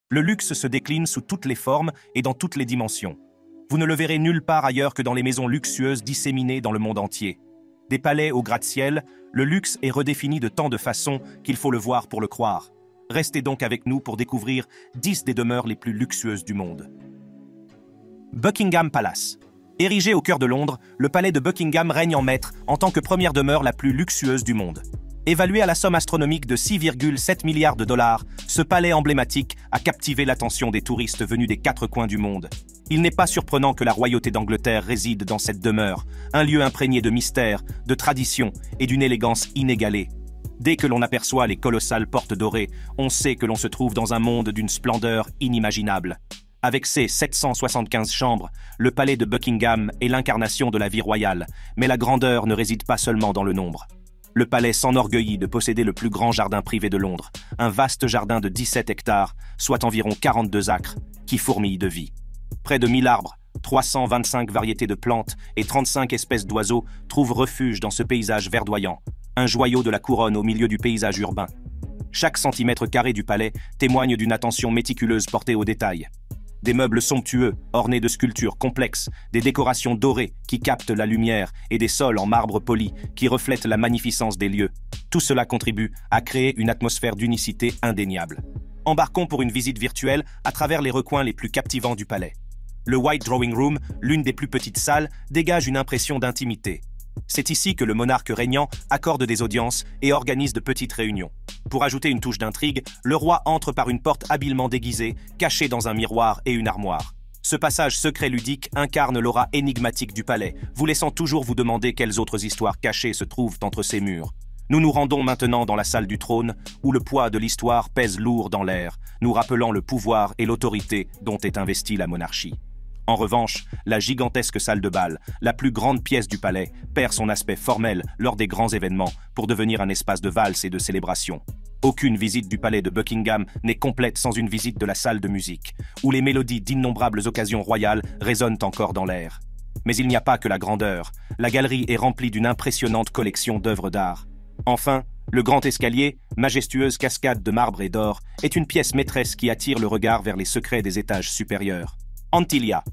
Le luxe se décline sous toutes les formes et dans toutes les dimensions. Vous ne le verrez nulle part ailleurs que dans les maisons luxueuses disséminées dans le monde entier. Des palais au gratte-ciel, le luxe est redéfini de tant de façons qu'il faut le voir pour le croire. Restez donc avec nous pour découvrir 10 des demeures les plus luxueuses du monde. Buckingham Palace. Érigé au cœur de Londres, le palais de Buckingham règne en maître en tant que première demeure la plus luxueuse du monde. Évalué à la somme astronomique de 6,7 milliards de dollars, ce palais emblématique a captivé l'attention des touristes venus des 4 coins du monde. Il n'est pas surprenant que la royauté d'Angleterre réside dans cette demeure, un lieu imprégné de mystère, de tradition et d'une élégance inégalée. Dès que l'on aperçoit les colossales portes dorées, on sait que l'on se trouve dans un monde d'une splendeur inimaginable. Avec ses 775 chambres, le palais de Buckingham est l'incarnation de la vie royale, mais la grandeur ne réside pas seulement dans le nombre. Le palais s'enorgueillit de posséder le plus grand jardin privé de Londres, un vaste jardin de 17 hectares, soit environ 42 acres, qui fourmille de vie. Près de 1000 arbres, 325 variétés de plantes et 35 espèces d'oiseaux trouvent refuge dans ce paysage verdoyant, un joyau de la couronne au milieu du paysage urbain. Chaque centimètre carré du palais témoigne d'une attention méticuleuse portée aux détails. Des meubles somptueux, ornés de sculptures complexes, des décorations dorées qui captent la lumière et des sols en marbre poli qui reflètent la magnificence des lieux. Tout cela contribue à créer une atmosphère d'unicité indéniable. Embarquons pour une visite virtuelle à travers les recoins les plus captivants du palais. Le White Drawing Room, l'une des plus petites salles, dégage une impression d'intimité. C'est ici que le monarque régnant accorde des audiences et organise de petites réunions. Pour ajouter une touche d'intrigue, le roi entre par une porte habilement déguisée, cachée dans un miroir et une armoire. Ce passage secret ludique incarne l'aura énigmatique du palais, vous laissant toujours vous demander quelles autres histoires cachées se trouvent entre ces murs. Nous nous rendons maintenant dans la salle du trône, où le poids de l'histoire pèse lourd dans l'air, nous rappelant le pouvoir et l'autorité dont est investie la monarchie. En revanche, la gigantesque salle de bal, la plus grande pièce du palais, perd son aspect formel lors des grands événements pour devenir un espace de valse et de célébration. Aucune visite du palais de Buckingham n'est complète sans une visite de la salle de musique, où les mélodies d'innombrables occasions royales résonnent encore dans l'air. Mais il n'y a pas que la grandeur, la galerie est remplie d'une impressionnante collection d'œuvres d'art. Enfin, le grand escalier, majestueuse cascade de marbre et d'or, est une pièce maîtresse qui attire le regard vers les secrets des étages supérieurs. Antilia.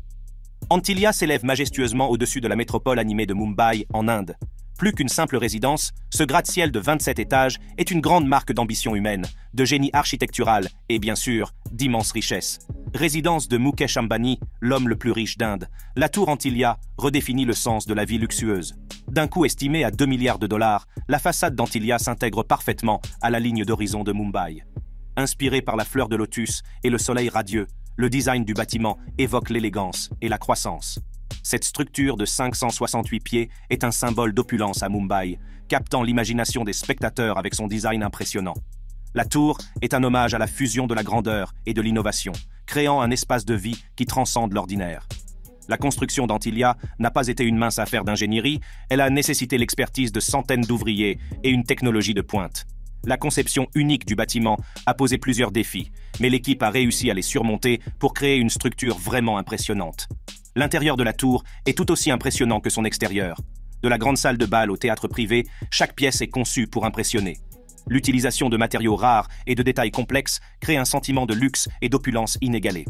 Antilia s'élève majestueusement au-dessus de la métropole animée de Mumbai, en Inde. Plus qu'une simple résidence, ce gratte-ciel de 27 étages est une grande marque d'ambition humaine, de génie architectural et, bien sûr, d'immense richesse. Résidence de Mukesh Ambani, l'homme le plus riche d'Inde, la tour Antilia redéfinit le sens de la vie luxueuse. D'un coût estimé à 2 milliards de dollars, la façade d'Antilia s'intègre parfaitement à la ligne d'horizon de Mumbai. Inspiré par la fleur de lotus et le soleil radieux, le design du bâtiment évoque l'élégance et la croissance. Cette structure de 568 pieds est un symbole d'opulence à Mumbai, captant l'imagination des spectateurs avec son design impressionnant. La tour est un hommage à la fusion de la grandeur et de l'innovation, créant un espace de vie qui transcende l'ordinaire. La construction d'Antilia n'a pas été une mince affaire d'ingénierie, elle a nécessité l'expertise de centaines d'ouvriers et une technologie de pointe. La conception unique du bâtiment a posé plusieurs défis, mais l'équipe a réussi à les surmonter pour créer une structure vraiment impressionnante. L'intérieur de la tour est tout aussi impressionnant que son extérieur. De la grande salle de bal au théâtre privé, chaque pièce est conçue pour impressionner. L'utilisation de matériaux rares et de détails complexes crée un sentiment de luxe et d'opulence inégalé.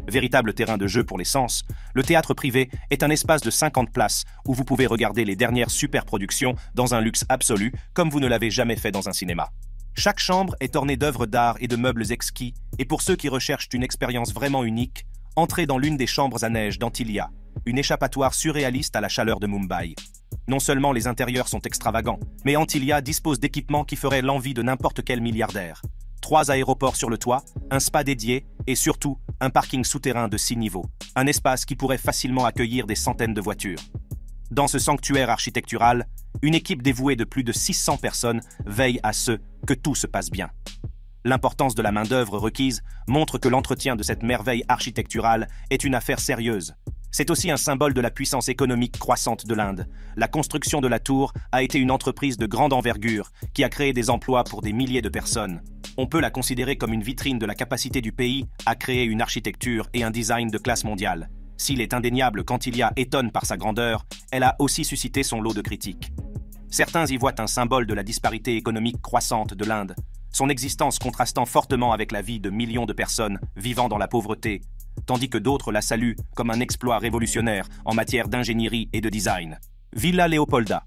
Véritable terrain de jeu pour les sens, le théâtre privé est un espace de 50 places où vous pouvez regarder les dernières superproductions dans un luxe absolu comme vous ne l'avez jamais fait dans un cinéma. Chaque chambre est ornée d'œuvres d'art et de meubles exquis, et pour ceux qui recherchent une expérience vraiment unique, entrez dans l'une des chambres à neige d'Antilia, une échappatoire surréaliste à la chaleur de Mumbai. Non seulement les intérieurs sont extravagants, mais Antilia dispose d'équipements qui feraient l'envie de n'importe quel milliardaire. 3 aéroports sur le toit, un spa dédié et surtout un parking souterrain de 6 niveaux. Un espace qui pourrait facilement accueillir des centaines de voitures. Dans ce sanctuaire architectural, une équipe dévouée de plus de 600 personnes veille à ce que tout se passe bien. L'importance de la main-d'œuvre requise montre que l'entretien de cette merveille architecturale est une affaire sérieuse. C'est aussi un symbole de la puissance économique croissante de l'Inde. La construction de la tour a été une entreprise de grande envergure qui a créé des emplois pour des milliers de personnes. On peut la considérer comme une vitrine de la capacité du pays à créer une architecture et un design de classe mondiale. S'il est indéniable qu'Antilia étonne par sa grandeur, elle a aussi suscité son lot de critiques. Certains y voient un symbole de la disparité économique croissante de l'Inde. son existence contrastant fortement avec la vie de millions de personnes vivant dans la pauvreté, tandis que d'autres la saluent comme un exploit révolutionnaire en matière d'ingénierie et de design. Villa Leopolda.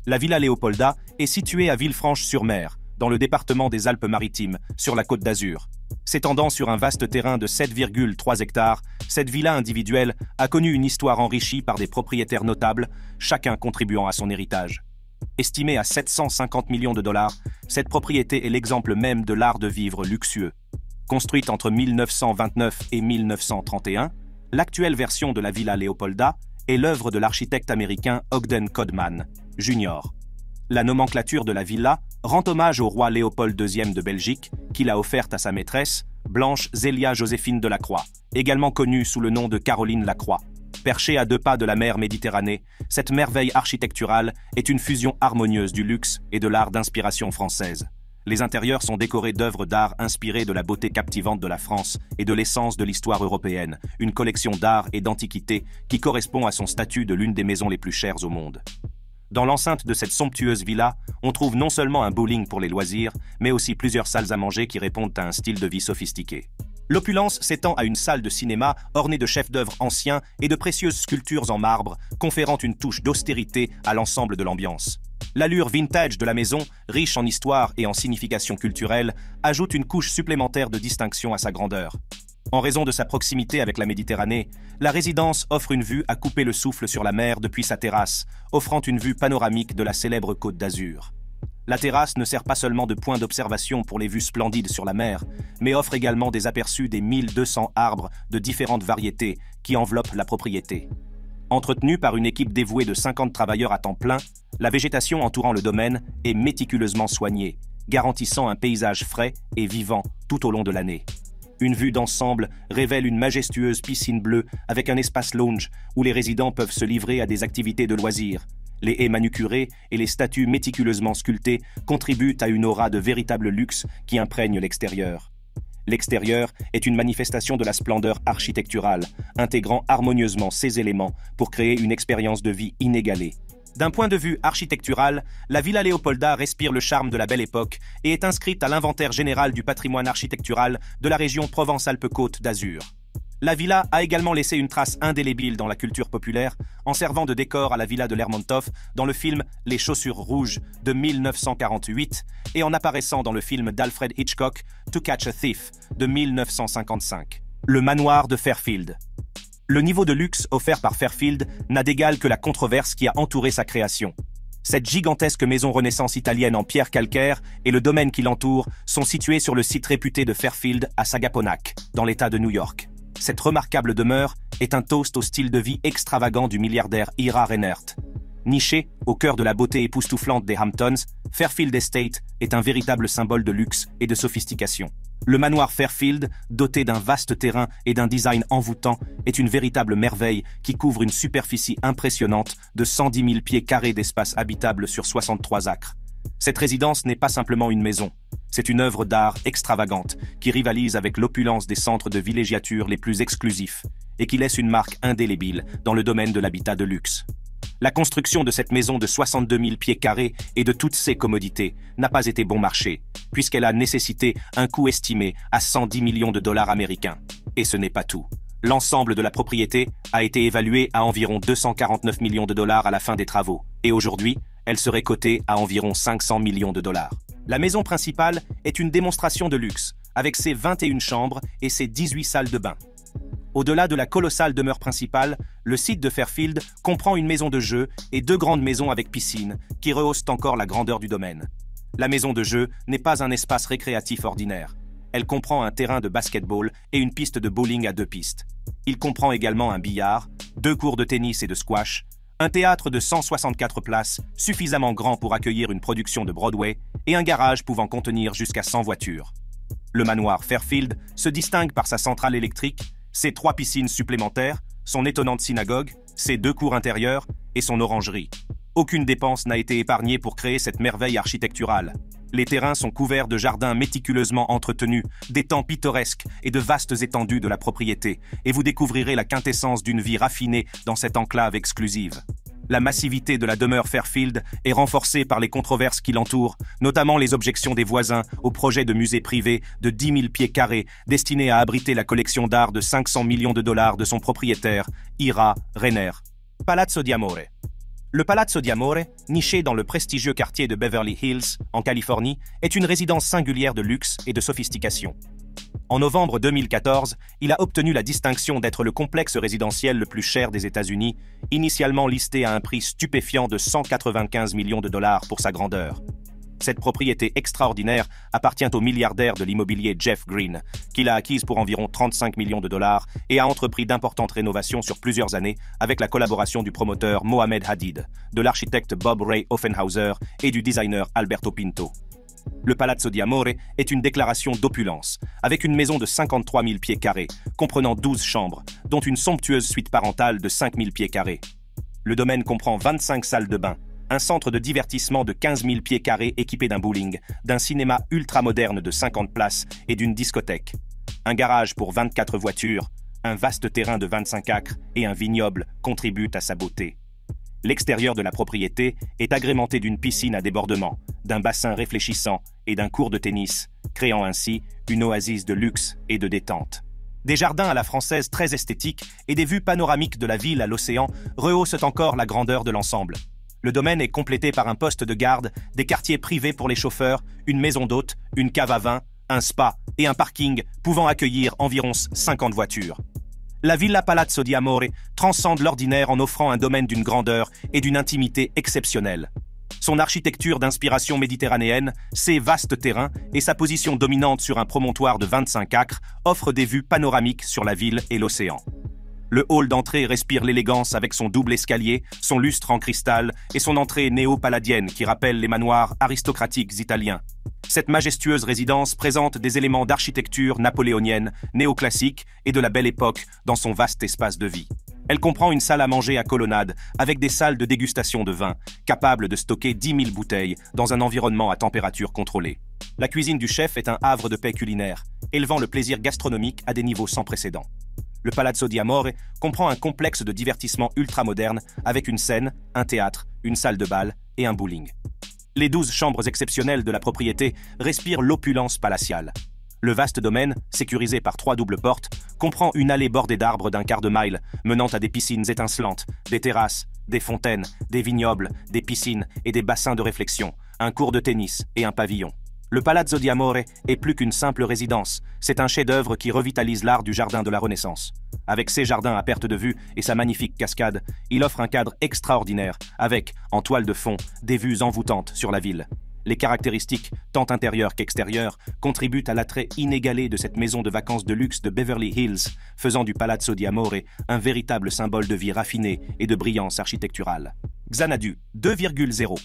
La Villa Leopolda est située à Villefranche-sur-Mer, dans le département des Alpes-Maritimes, sur la Côte d'Azur. S'étendant sur un vaste terrain de 7,3 hectares, cette villa individuelle a connu une histoire enrichie par des propriétaires notables, chacun contribuant à son héritage. Estimée à 750 millions de dollars, cette propriété est l'exemple même de l'art de vivre luxueux. Construite entre 1929 et 1931, l'actuelle version de la Villa Leopolda est l'œuvre de l'architecte américain Ogden Codman, Jr. La nomenclature de la villa rend hommage au roi Léopold II de Belgique, qui l'a offerte à sa maîtresse, Blanche Zélia Joséphine de Lacroix, également connue sous le nom de Caroline Lacroix. Perchée à 2 pas de la mer Méditerranée, cette merveille architecturale est une fusion harmonieuse du luxe et de l'art d'inspiration française. Les intérieurs sont décorés d'œuvres d'art inspirées de la beauté captivante de la France et de l'essence de l'histoire européenne, une collection d'art et d'antiquités qui correspond à son statut de l'une des maisons les plus chères au monde. Dans l'enceinte de cette somptueuse villa, on trouve non seulement un bowling pour les loisirs, mais aussi plusieurs salles à manger qui répondent à un style de vie sophistiqué. L'opulence s'étend à une salle de cinéma ornée de chefs-d'œuvre anciens et de précieuses sculptures en marbre, conférant une touche d'austérité à l'ensemble de l'ambiance. L'allure vintage de la maison, riche en histoire et en signification culturelle, ajoute une couche supplémentaire de distinction à sa grandeur. En raison de sa proximité avec la Méditerranée, la résidence offre une vue à couper le souffle sur la mer depuis sa terrasse, offrant une vue panoramique de la célèbre Côte d'Azur. La terrasse ne sert pas seulement de point d'observation pour les vues splendides sur la mer, mais offre également des aperçus des 1200 arbres de différentes variétés qui enveloppent la propriété. Entretenue par une équipe dévouée de 50 travailleurs à temps plein, la végétation entourant le domaine est méticuleusement soignée, garantissant un paysage frais et vivant tout au long de l'année. Une vue d'ensemble révèle une majestueuse piscine bleue avec un espace lounge où les résidents peuvent se livrer à des activités de loisirs. Les haies manucurées et les statues méticuleusement sculptées contribuent à une aura de véritable luxe qui imprègne l'extérieur. L'extérieur est une manifestation de la splendeur architecturale, intégrant harmonieusement ces éléments pour créer une expérience de vie inégalée. D'un point de vue architectural, la Villa Leopolda respire le charme de la Belle Époque et est inscrite à l'inventaire général du patrimoine architectural de la région Provence-Alpes-Côte d'Azur. La villa a également laissé une trace indélébile dans la culture populaire en servant de décor à la villa de Lermontov dans le film Les Chaussures Rouges de 1948 et en apparaissant dans le film d'Alfred Hitchcock To Catch a Thief de 1955. Le manoir de Fairfield. Le niveau de luxe offert par Fairfield n'a d'égal que la controverse qui a entouré sa création. Cette gigantesque maison Renaissance italienne en pierre calcaire et le domaine qui l'entoure sont situés sur le site réputé de Fairfield à Sagaponack, dans l'État de New York. Cette remarquable demeure est un toast au style de vie extravagant du milliardaire Ira Reinert. Niché au cœur de la beauté époustouflante des Hamptons, Fairfield Estate est un véritable symbole de luxe et de sophistication. Le manoir Fairfield, doté d'un vaste terrain et d'un design envoûtant, est une véritable merveille qui couvre une superficie impressionnante de 110 000 pieds carrés d'espace habitable sur 63 acres. Cette résidence n'est pas simplement une maison, c'est une œuvre d'art extravagante qui rivalise avec l'opulence des centres de villégiature les plus exclusifs et qui laisse une marque indélébile dans le domaine de l'habitat de luxe. La construction de cette maison de 62 000 pieds carrés et de toutes ses commodités n'a pas été bon marché, puisqu'elle a nécessité un coût estimé à 110 millions de dollars américains. Et ce n'est pas tout. L'ensemble de la propriété a été évalué à environ 249 millions de dollars à la fin des travaux, et aujourd'hui, elle serait cotée à environ 500 millions de dollars. La maison principale est une démonstration de luxe, avec ses 21 chambres et ses 18 salles de bain. Au-delà de la colossale demeure principale, le site de Fairfield comprend une maison de jeu et 2 grandes maisons avec piscine, qui rehaussent encore la grandeur du domaine. La maison de jeu n'est pas un espace récréatif ordinaire. Elle comprend un terrain de basketball et une piste de bowling à 2 pistes. Il comprend également un billard, 2 cours de tennis et de squash, un théâtre de 164 places, suffisamment grand pour accueillir une production de Broadway, et un garage pouvant contenir jusqu'à 100 voitures. Le manoir Fairfield se distingue par sa centrale électrique, ses 3 piscines supplémentaires, son étonnante synagogue, ses 2 cours intérieurs et son orangerie. Aucune dépense n'a été épargnée pour créer cette merveille architecturale. Les terrains sont couverts de jardins méticuleusement entretenus, d'étangs pittoresques et de vastes étendues de la propriété, et vous découvrirez la quintessence d'une vie raffinée dans cette enclave exclusive. La massivité de la demeure Fairfield est renforcée par les controverses qui l'entourent, notamment les objections des voisins au projet de musée privé de 10 000 pieds carrés destiné à abriter la collection d'art de 500 millions de dollars de son propriétaire, Ira Renner. Palazzo di Amore. Le Palazzo di Amore, niché dans le prestigieux quartier de Beverly Hills, en Californie, est une résidence singulière de luxe et de sophistication. En novembre 2014, il a obtenu la distinction d'être le complexe résidentiel le plus cher des États-Unis, initialement listé à un prix stupéfiant de 195 millions de dollars pour sa grandeur. Cette propriété extraordinaire appartient au milliardaire de l'immobilier Jeff Green, qui l'a acquise pour environ 35 millions de dollars et a entrepris d'importantes rénovations sur plusieurs années avec la collaboration du promoteur Mohamed Hadid, de l'architecte Bob Ray Offenhauser et du designer Alberto Pinto. Le Palazzo di Amore est une déclaration d'opulence, avec une maison de 53 000 pieds carrés, comprenant 12 chambres, dont une somptueuse suite parentale de 5 000 pieds carrés. Le domaine comprend 25 salles de bain, un centre de divertissement de 15 000 pieds carrés équipé d'un bowling, d'un cinéma ultra-moderne de 50 places et d'une discothèque. Un garage pour 24 voitures, un vaste terrain de 25 acres et un vignoble contribuent à sa beauté. L'extérieur de la propriété est agrémenté d'une piscine à débordement, d'un bassin réfléchissant et d'un court de tennis, créant ainsi une oasis de luxe et de détente. Des jardins à la française très esthétiques et des vues panoramiques de la ville à l'océan rehaussent encore la grandeur de l'ensemble. Le domaine est complété par un poste de garde, des quartiers privés pour les chauffeurs, une maison d'hôtes, une cave à vin, un spa et un parking pouvant accueillir environ 50 voitures. La Villa Palazzo di Amore transcende l'ordinaire en offrant un domaine d'une grandeur et d'une intimité exceptionnelle. Son architecture d'inspiration méditerranéenne, ses vastes terrains et sa position dominante sur un promontoire de 25 acres offrent des vues panoramiques sur la ville et l'océan. Le hall d'entrée respire l'élégance avec son double escalier, son lustre en cristal et son entrée néo-palladienne qui rappelle les manoirs aristocratiques italiens. Cette majestueuse résidence présente des éléments d'architecture napoléonienne, néoclassique et de la Belle Époque dans son vaste espace de vie. Elle comprend une salle à manger à colonnade avec des salles de dégustation de vin, capables de stocker 10 000 bouteilles dans un environnement à température contrôlée. La cuisine du chef est un havre de paix culinaire, élevant le plaisir gastronomique à des niveaux sans précédent. Le Palazzo di Amore comprend un complexe de divertissement ultramoderne avec une scène, un théâtre, une salle de bal et un bowling. Les 12 chambres exceptionnelles de la propriété respirent l'opulence palatiale. Le vaste domaine, sécurisé par 3 doubles portes, comprend une allée bordée d'arbres d'un quart de mile, menant à des piscines étincelantes, des terrasses, des fontaines, des vignobles, des piscines et des bassins de réflexion, un court de tennis et un pavillon. Le Palazzo di Amore est plus qu'une simple résidence, c'est un chef-d'œuvre qui revitalise l'art du jardin de la Renaissance. Avec ses jardins à perte de vue et sa magnifique cascade, il offre un cadre extraordinaire, avec, en toile de fond, des vues envoûtantes sur la ville. Les caractéristiques, tant intérieures qu'extérieures, contribuent à l'attrait inégalé de cette maison de vacances de luxe de Beverly Hills, faisant du Palazzo di Amore un véritable symbole de vie raffinée et de brillance architecturale. Xanadu 2,0.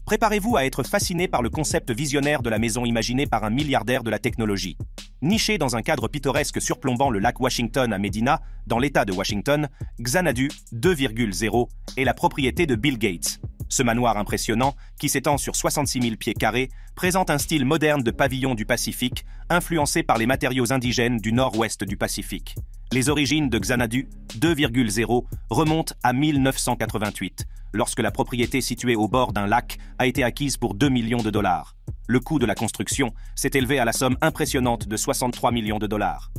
Préparez-vous à être fasciné par le concept visionnaire de la maison imaginée par un milliardaire de la technologie. Niché dans un cadre pittoresque surplombant le lac Washington à Medina, dans l'État de Washington, Xanadu 2,0 est la propriété de Bill Gates. Ce manoir impressionnant, qui s'étend sur 66 000 pieds carrés, présente un style moderne de pavillon du Pacifique, influencé par les matériaux indigènes du nord-ouest du Pacifique. Les origines de Xanadu 2,0 remontent à 1988, lorsque la propriété située au bord d'un lac a été acquise pour 2 millions de dollars. Le coût de la construction s'est élevé à la somme impressionnante de 63 millions de dollars.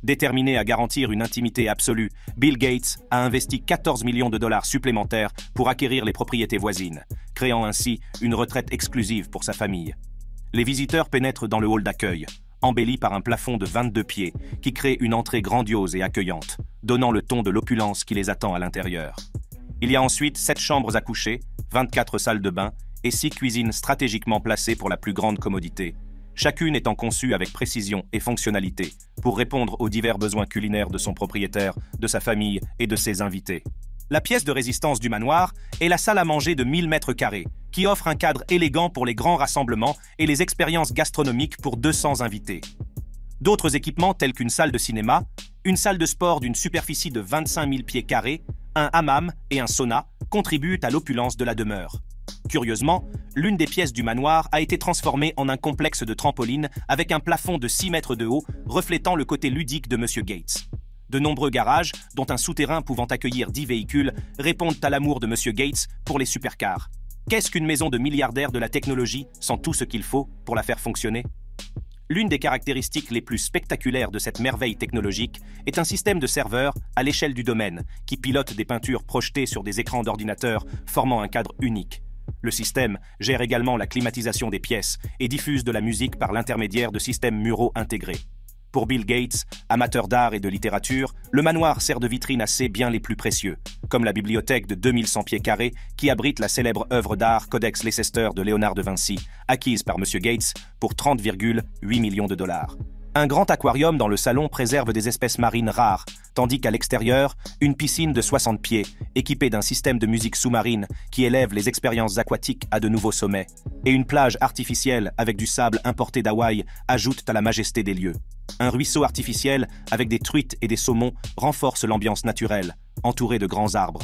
Déterminé à garantir une intimité absolue, Bill Gates a investi 14 millions de dollars supplémentaires pour acquérir les propriétés voisines, créant ainsi une retraite exclusive pour sa famille. Les visiteurs pénètrent dans le hall d'accueil, embelli par un plafond de 22 pieds, qui crée une entrée grandiose et accueillante, donnant le ton de l'opulence qui les attend à l'intérieur. Il y a ensuite 7 chambres à coucher, 24 salles de bain et 6 cuisines stratégiquement placées pour la plus grande commodité, chacune étant conçue avec précision et fonctionnalité pour répondre aux divers besoins culinaires de son propriétaire, de sa famille et de ses invités. La pièce de résistance du manoir est la salle à manger de 1000 mètres carrés, qui offre un cadre élégant pour les grands rassemblements et les expériences gastronomiques pour 200 invités. D'autres équipements tels qu'une salle de cinéma, une salle de sport d'une superficie de 25 000 pieds carrés, un hammam et un sauna contribuent à l'opulence de la demeure. Curieusement, l'une des pièces du manoir a été transformée en un complexe de trampolines avec un plafond de 6 mètres de haut, reflétant le côté ludique de M. Gates. De nombreux garages, dont un souterrain pouvant accueillir 10 véhicules, répondent à l'amour de M. Gates pour les supercars. Qu'est-ce qu'une maison de milliardaires de la technologie sans tout ce qu'il faut pour la faire fonctionner? L'une des caractéristiques les plus spectaculaires de cette merveille technologique est un système de serveurs à l'échelle du domaine, qui pilote des peintures projetées sur des écrans d'ordinateur formant un cadre unique. Le système gère également la climatisation des pièces et diffuse de la musique par l'intermédiaire de systèmes muraux intégrés. Pour Bill Gates, amateur d'art et de littérature, le manoir sert de vitrine à ses biens les plus précieux, comme la bibliothèque de 2100 pieds carrés qui abrite la célèbre œuvre d'art Codex Leicester de Léonard de Vinci, acquise par M. Gates pour 30,8 millions de dollars. Un grand aquarium dans le salon préserve des espèces marines rares, tandis qu'à l'extérieur, une piscine de 60 pieds, équipée d'un système de musique sous-marine qui élève les expériences aquatiques à de nouveaux sommets, et une plage artificielle avec du sable importé d'Hawaï ajoutent à la majesté des lieux. Un ruisseau artificiel avec des truites et des saumons renforce l'ambiance naturelle, entourée de grands arbres.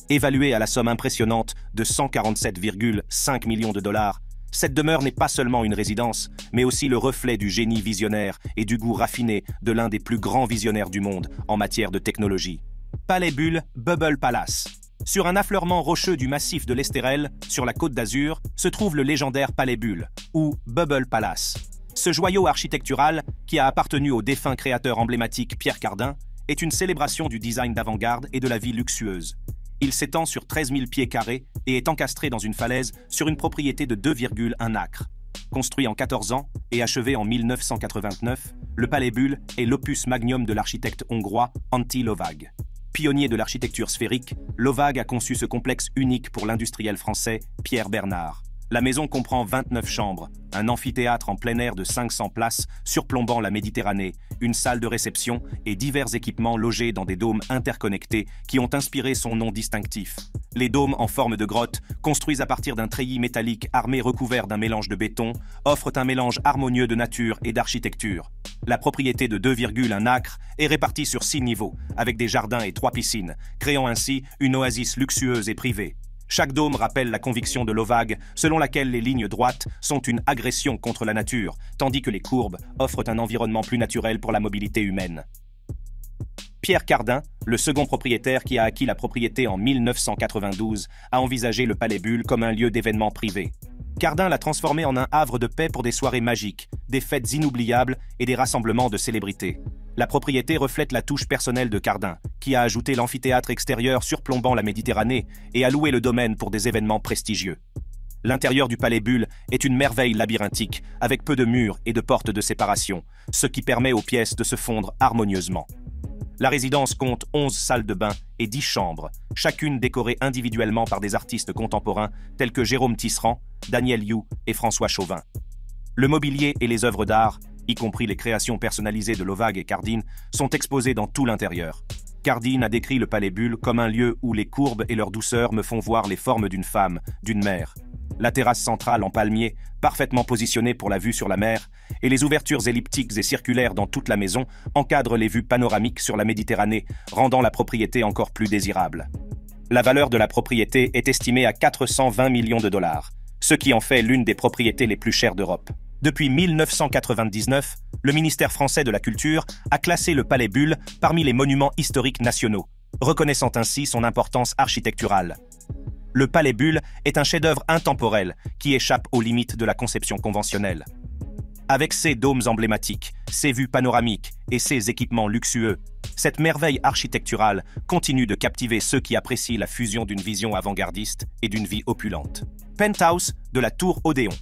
Évaluée à la somme impressionnante de 147,5 millions de dollars, cette demeure n'est pas seulement une résidence, mais aussi le reflet du génie visionnaire et du goût raffiné de l'un des plus grands visionnaires du monde en matière de technologie. Palais Bull Bubble Palace. Sur un affleurement rocheux du massif de l'Estérel, sur la côte d'Azur, se trouve le légendaire Palais Bull, ou Bubble Palace. Ce joyau architectural, qui a appartenu au défunt créateur emblématique Pierre Cardin, est une célébration du design d'avant-garde et de la vie luxueuse. Il s'étend sur 13 000 pieds carrés et est encastré dans une falaise sur une propriété de 2,1 acres. Construit en 14 ans et achevé en 1989, le Palais Bull est l'opus magnum de l'architecte hongrois Antti Lovag. Pionnier de l'architecture sphérique, Lovag a conçu ce complexe unique pour l'industriel français Pierre Bernard. La maison comprend 29 chambres, un amphithéâtre en plein air de 500 places surplombant la Méditerranée, une salle de réception et divers équipements logés dans des dômes interconnectés qui ont inspiré son nom distinctif. Les dômes en forme de grotte, construits à partir d'un treillis métallique armé recouvert d'un mélange de béton, offrent un mélange harmonieux de nature et d'architecture. La propriété de 2,1 acres est répartie sur 6 niveaux, avec des jardins et 3 piscines, créant ainsi une oasis luxueuse et privée. Chaque dôme rappelle la conviction de Lovag, selon laquelle les lignes droites sont une agression contre la nature, tandis que les courbes offrent un environnement plus naturel pour la mobilité humaine. Pierre Cardin, le second propriétaire qui a acquis la propriété en 1992, a envisagé le Palais Bull comme un lieu d'événements privés. Cardin l'a transformé en un havre de paix pour des soirées magiques, des fêtes inoubliables et des rassemblements de célébrités. La propriété reflète la touche personnelle de Cardin, qui a ajouté l'amphithéâtre extérieur surplombant la Méditerranée et a loué le domaine pour des événements prestigieux. L'intérieur du Palais Bull est une merveille labyrinthique, avec peu de murs et de portes de séparation, ce qui permet aux pièces de se fondre harmonieusement. La résidence compte 11 salles de bain et 10 chambres, chacune décorée individuellement par des artistes contemporains tels que Jérôme Tisserand, Daniel Yu et François Chauvin. Le mobilier et les œuvres d'art, y compris les créations personnalisées de Lovag et Cardin, sont exposés dans tout l'intérieur. Cardin a décrit le Palais Bull comme un lieu où les courbes et leur douceur me font voir les formes d'une femme, d'une mère. La terrasse centrale en palmier, parfaitement positionnée pour la vue sur la mer, et les ouvertures elliptiques et circulaires dans toute la maison encadrent les vues panoramiques sur la Méditerranée, rendant la propriété encore plus désirable. La valeur de la propriété est estimée à 420 millions de dollars, ce qui en fait l'une des propriétés les plus chères d'Europe. Depuis 1999, le ministère français de la Culture a classé le Palais Bull parmi les monuments historiques nationaux, reconnaissant ainsi son importance architecturale. Le Palais Bull est un chef-d'œuvre intemporel qui échappe aux limites de la conception conventionnelle. Avec ses dômes emblématiques, ses vues panoramiques et ses équipements luxueux, cette merveille architecturale continue de captiver ceux qui apprécient la fusion d'une vision avant-gardiste et d'une vie opulente. Penthouse de la Tour Odéon.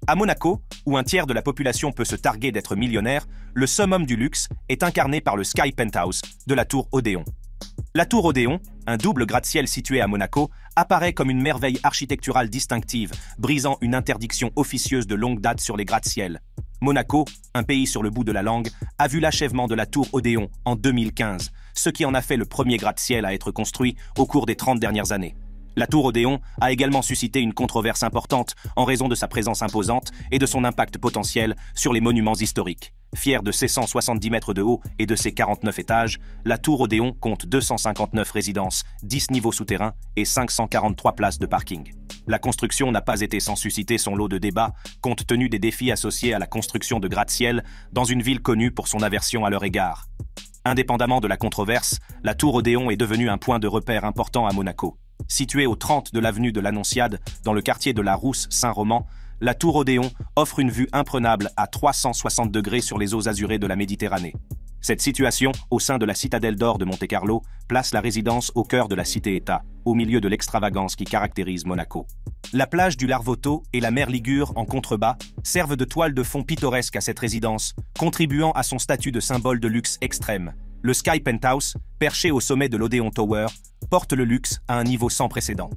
À Monaco, où un tiers de la population peut se targuer d'être millionnaire, le summum du luxe est incarné par le Sky Penthouse de la Tour Odéon. La Tour Odéon, un double gratte-ciel situé à Monaco, apparaît comme une merveille architecturale distinctive, brisant une interdiction officieuse de longue date sur les gratte-ciels. Monaco, un pays sur le bout de la langue, a vu l'achèvement de la Tour Odéon en 2015, ce qui en a fait le premier gratte-ciel à être construit au cours des 30 dernières années. La Tour Odéon a également suscité une controverse importante en raison de sa présence imposante et de son impact potentiel sur les monuments historiques. Fière de ses 170 mètres de haut et de ses 49 étages, la Tour Odéon compte 259 résidences, 10 niveaux souterrains et 543 places de parking. La construction n'a pas été sans susciter son lot de débats, compte tenu des défis associés à la construction de gratte-ciel dans une ville connue pour son aversion à leur égard. Indépendamment de la controverse, la tour Odéon est devenue un point de repère important à Monaco. Située au 30 de l'avenue de l'Annonciade, dans le quartier de la Rousse-Saint-Roman, la tour Odéon offre une vue imprenable à 360 degrés sur les eaux azurées de la Méditerranée. Cette situation, au sein de la citadelle d'or de Monte-Carlo, place la résidence au cœur de la cité-État, au milieu de l'extravagance qui caractérise Monaco. La plage du Larvotto et la mer Ligure en contrebas servent de toile de fond pittoresque à cette résidence, contribuant à son statut de symbole de luxe extrême. Le Sky Penthouse, perché au sommet de l'Odéon Tower, porte le luxe à un niveau sans précédent.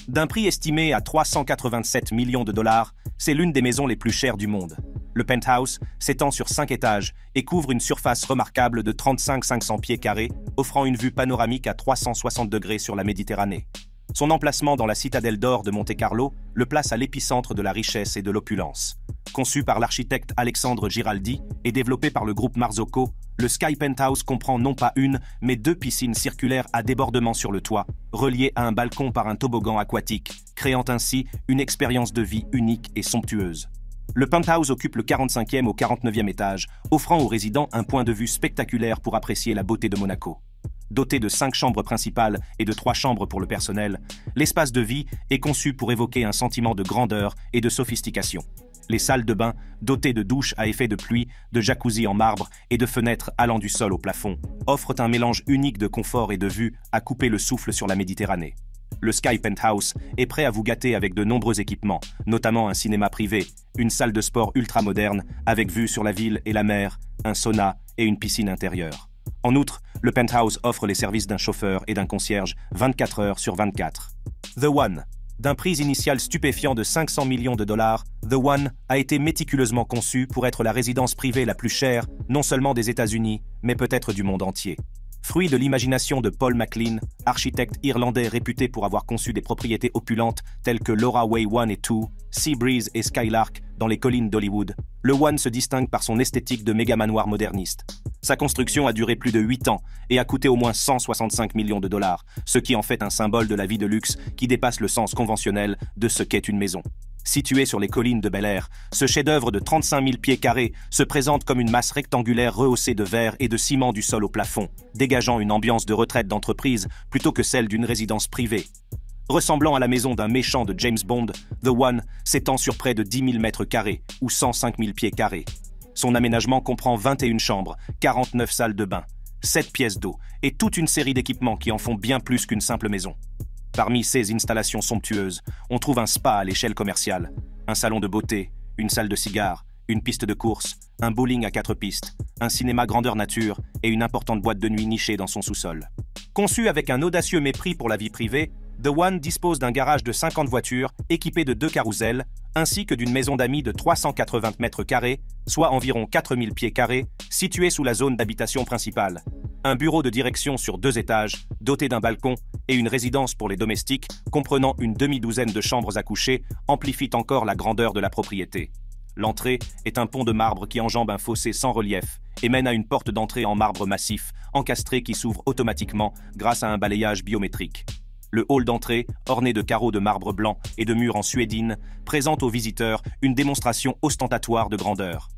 D'un prix estimé à 387 millions de dollars, c'est l'une des maisons les plus chères du monde. Le penthouse s'étend sur 5 étages et couvre une surface remarquable de 35 500 pieds carrés, offrant une vue panoramique à 360 degrés sur la Méditerranée. Son emplacement dans la citadelle d'or de Monte-Carlo le place à l'épicentre de la richesse et de l'opulence. Conçu par l'architecte Alexandre Giraldi et développé par le groupe Marzocco, le Sky Penthouse comprend non pas une, mais 2 piscines circulaires à débordement sur le toit, reliées à un balcon par un toboggan aquatique, créant ainsi une expérience de vie unique et somptueuse. Le penthouse occupe le 45e au 49e étage, offrant aux résidents un point de vue spectaculaire pour apprécier la beauté de Monaco. Doté de 5 chambres principales et de 3 chambres pour le personnel, l'espace de vie est conçu pour évoquer un sentiment de grandeur et de sophistication. Les salles de bain, dotées de douches à effet de pluie, de jacuzzi en marbre et de fenêtres allant du sol au plafond, offrent un mélange unique de confort et de vue à couper le souffle sur la Méditerranée. Le Sky Penthouse est prêt à vous gâter avec de nombreux équipements, notamment un cinéma privé, une salle de sport ultramoderne avec vue sur la ville et la mer, un sauna et une piscine intérieure. En outre, le penthouse offre les services d'un chauffeur et d'un concierge 24 heures sur 24. The One. D'un prix initial stupéfiant de 500 millions de dollars, The One a été méticuleusement conçu pour être la résidence privée la plus chère, non seulement des États-Unis, mais peut-être du monde entier. Fruit de l'imagination de Paul MacLean, architecte irlandais réputé pour avoir conçu des propriétés opulentes telles que Laura Way 1 et 2, Seabreeze et Skylark dans les collines d'Hollywood, le One se distingue par son esthétique de méga-manoir moderniste. Sa construction a duré plus de 8 ans et a coûté au moins 165 millions de dollars, ce qui en fait un symbole de la vie de luxe qui dépasse le sens conventionnel de ce qu'est une maison. Situé sur les collines de Bel-Air, ce chef-d'œuvre de 35 000 pieds carrés se présente comme une masse rectangulaire rehaussée de verre et de ciment du sol au plafond, dégageant une ambiance de retraite d'entreprise plutôt que celle d'une résidence privée. Ressemblant à la maison d'un méchant de James Bond, The One s'étend sur près de 10 000 mètres carrés ou 105 000 pieds carrés. Son aménagement comprend 21 chambres, 49 salles de bain, 7 pièces d'eau et toute une série d'équipements qui en font bien plus qu'une simple maison. Parmi ces installations somptueuses, on trouve un spa à l'échelle commerciale, un salon de beauté, une salle de cigares, une piste de course, un bowling à 4 pistes, un cinéma grandeur nature et une importante boîte de nuit nichée dans son sous-sol. Conçu avec un audacieux mépris pour la vie privée, The One dispose d'un garage de 50 voitures équipé de 2 carousels, ainsi que d'une maison d'amis de 380 mètres carrés, soit environ 4000 pieds carrés, située sous la zone d'habitation principale. Un bureau de direction sur 2 étages, doté d'un balcon, et une résidence pour les domestiques, comprenant une demi-douzaine de chambres à coucher, amplifient encore la grandeur de la propriété. L'entrée est un pont de marbre qui enjambe un fossé sans relief et mène à une porte d'entrée en marbre massif, encastrée qui s'ouvre automatiquement grâce à un balayage biométrique. Le hall d'entrée, orné de carreaux de marbre blanc et de murs en suédine, présente aux visiteurs une démonstration ostentatoire de grandeur.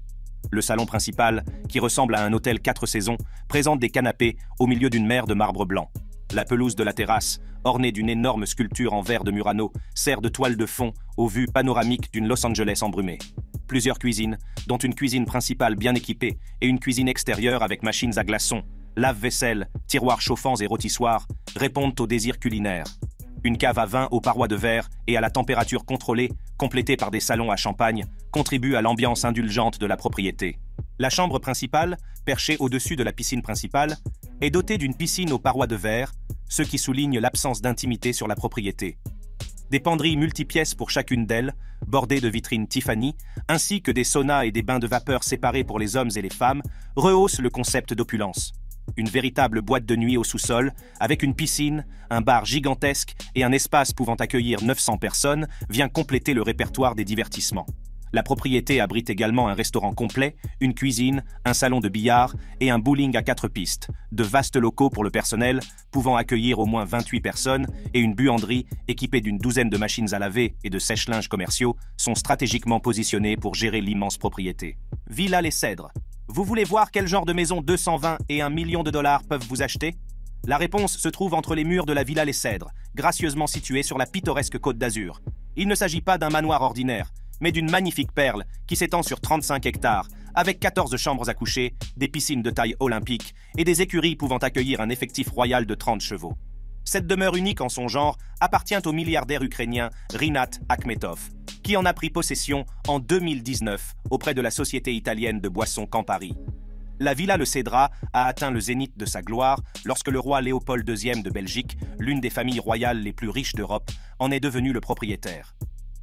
Le salon principal, qui ressemble à un hôtel 4 saisons, présente des canapés au milieu d'une mer de marbre blanc. La pelouse de la terrasse, ornée d'une énorme sculpture en verre de Murano, sert de toile de fond aux vues panoramiques d'une Los Angeles embrumée. Plusieurs cuisines, dont une cuisine principale bien équipée et une cuisine extérieure avec machines à glaçons, lave-vaisselle, tiroirs chauffants et rôtissoirs, répondent aux désirs culinaires. Une cave à vin aux parois de verre et à la température contrôlée, complétée par des salons à champagne, contribue à l'ambiance indulgente de la propriété. La chambre principale, perchée au-dessus de la piscine principale, est dotée d'une piscine aux parois de verre, ce qui souligne l'absence d'intimité sur la propriété. Des penderies multipièces pour chacune d'elles, bordées de vitrines Tiffany, ainsi que des saunas et des bains de vapeur séparés pour les hommes et les femmes, rehaussent le concept d'opulence. Une véritable boîte de nuit au sous-sol, avec une piscine, un bar gigantesque et un espace pouvant accueillir 900 personnes, vient compléter le répertoire des divertissements. La propriété abrite également un restaurant complet, une cuisine, un salon de billard et un bowling à 4 pistes, de vastes locaux pour le personnel, pouvant accueillir au moins 28 personnes, et une buanderie équipée d'une douzaine de machines à laver et de sèche-linges commerciaux sont stratégiquement positionnés pour gérer l'immense propriété. Villa Les Cèdres. Vous voulez voir quel genre de maison 220 et 1 million de dollars peuvent vous acheter? La réponse se trouve entre les murs de la Villa Les Cèdres, gracieusement située sur la pittoresque Côte d'Azur. Il ne s'agit pas d'un manoir ordinaire, mais d'une magnifique perle qui s'étend sur 35 hectares, avec 14 chambres à coucher, des piscines de taille olympique et des écuries pouvant accueillir un effectif royal de 30 chevaux. Cette demeure unique en son genre appartient au milliardaire ukrainien Rinat Akhmetov, qui en a pris possession en 2019 auprès de la société italienne de boissons Campari. La Villa Le Cèdra a atteint le zénith de sa gloire lorsque le roi Léopold II de Belgique, l'une des familles royales les plus riches d'Europe, en est devenu le propriétaire.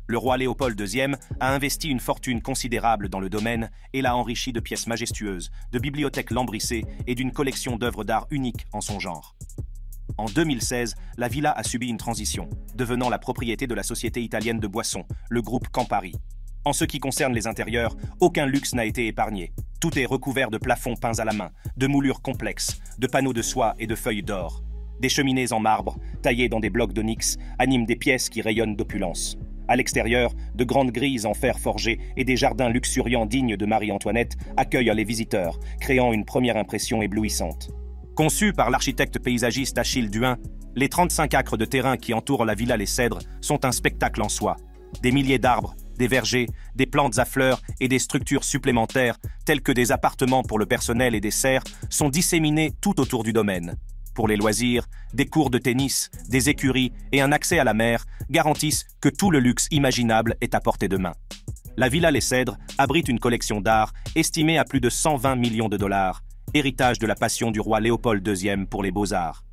Le roi Léopold II a investi une fortune considérable dans le domaine et l'a enrichi de pièces majestueuses, de bibliothèques lambrissées et d'une collection d'œuvres d'art unique en son genre. En 2016, la villa a subi une transition, devenant la propriété de la société italienne de boissons, le groupe Campari. En ce qui concerne les intérieurs, aucun luxe n'a été épargné. Tout est recouvert de plafonds peints à la main, de moulures complexes, de panneaux de soie et de feuilles d'or. Des cheminées en marbre, taillées dans des blocs d'onyx, animent des pièces qui rayonnent d'opulence. À l'extérieur, de grandes grilles en fer forgé et des jardins luxuriants dignes de Marie-Antoinette accueillent les visiteurs, créant une première impression éblouissante. Conçus par l'architecte paysagiste Achille Duin, les 35 acres de terrain qui entourent la Villa Les Cèdres sont un spectacle en soi. Des milliers d'arbres, des vergers, des plantes à fleurs et des structures supplémentaires, telles que des appartements pour le personnel et des serres, sont disséminés tout autour du domaine. Pour les loisirs, des cours de tennis, des écuries et un accès à la mer garantissent que tout le luxe imaginable est à portée de main. La Villa Les Cèdres abrite une collection d'art estimée à plus de 120 millions de dollars, héritage de la passion du roi Léopold II pour les beaux-arts.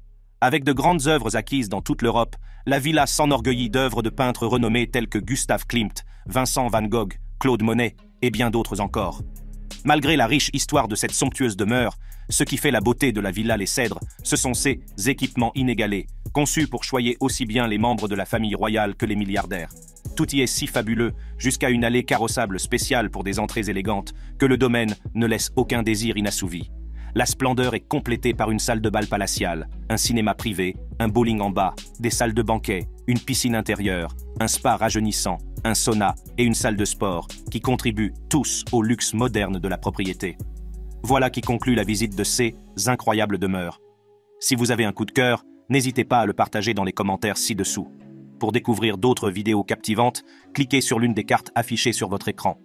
Avec de grandes œuvres acquises dans toute l'Europe, la villa s'enorgueillit d'œuvres de peintres renommés tels que Gustav Klimt, Vincent van Gogh, Claude Monet et bien d'autres encore. Malgré la riche histoire de cette somptueuse demeure, ce qui fait la beauté de la Villa Les Cèdres, ce sont ses équipements inégalés, conçus pour choyer aussi bien les membres de la famille royale que les milliardaires. Tout y est si fabuleux, jusqu'à une allée carrossable spéciale pour des entrées élégantes, que le domaine ne laisse aucun désir inassouvi. La splendeur est complétée par une salle de bal palatiale, un cinéma privé, un bowling en bas, des salles de banquet, une piscine intérieure, un spa rajeunissant, un sauna et une salle de sport, qui contribuent tous au luxe moderne de la propriété. Voilà qui conclut la visite de ces incroyables demeures. Si vous avez un coup de cœur, n'hésitez pas à le partager dans les commentaires ci-dessous. Pour découvrir d'autres vidéos captivantes, cliquez sur l'une des cartes affichées sur votre écran.